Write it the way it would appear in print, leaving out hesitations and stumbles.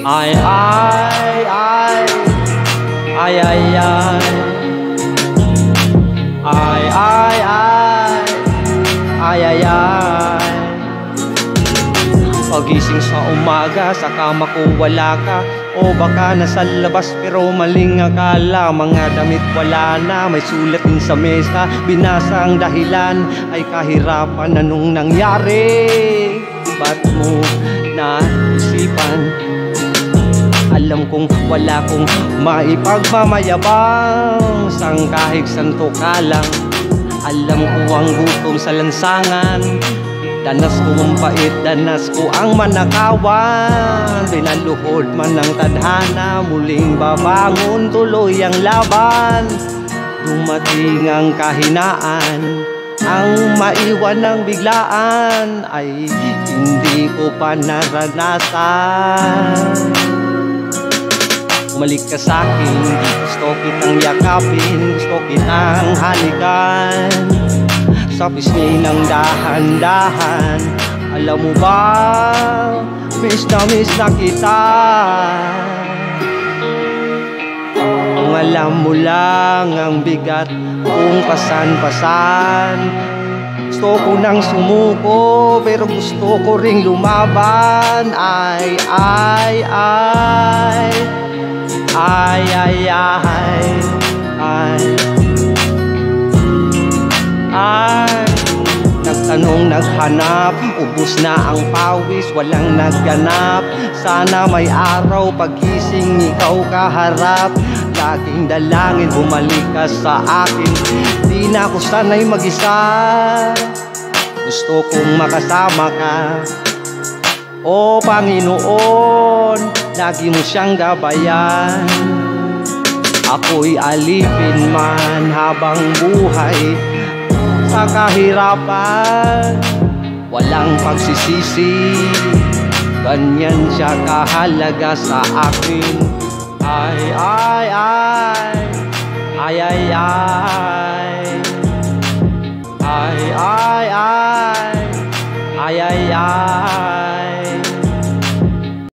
Ay, ay, ay, ay, ay, ay. Ay, ay, ay, ay, ay, ay. Pagising sa umaga, sa kama ko wala ka. O baka nasa labas pero maling akala. Mga damit wala na, may sulat din sa mesa. Binasa ang dahilan, ay kahirapan. Anong nangyari? Ba't mo naisipan? Alam kong wala kong maipagmamayabang. Sang kahig santo ka lang. Alam ko ang gutom sa lansangan. Danas ko ang pait, danas ko ang manakawan. Pinaluhod man ng tadhana, muling babangon tuloy ang laban. Dumating ang kahinaan, ang maiwan ng biglaan ay hindi ko pa naranasan. Umalik ka sa'kin, gusto kitang yakapin, gusto kitang halikan. Sa pisngi ng dahan-dahan, alam mo ba, miss na kita. Kung alam mo lang ang bigat kung pasan-pasan. Gusto ko nang sumuko, pero gusto ko ring lumaban. Ay, ay, ay, ay, ay, ay, ay. Ay, nagtanong, naghanap, ubus na ang pawis, walang nagganap. Sana may araw pagising ikaw kaharap. Laging dalangin bumalik ka sa akin. Di na ako sanay mag-isa, gusto kong makasama ka. O Panginoon, lagi mo siyang gabayan. Ako'y alipin man habang buhay sa kahirapan, walang pagsisisi. Ganyan siya kahalaga sa akin. Ay, ay, ay, ay, ay, ay, ay, ay, ay, ay, ay, ay.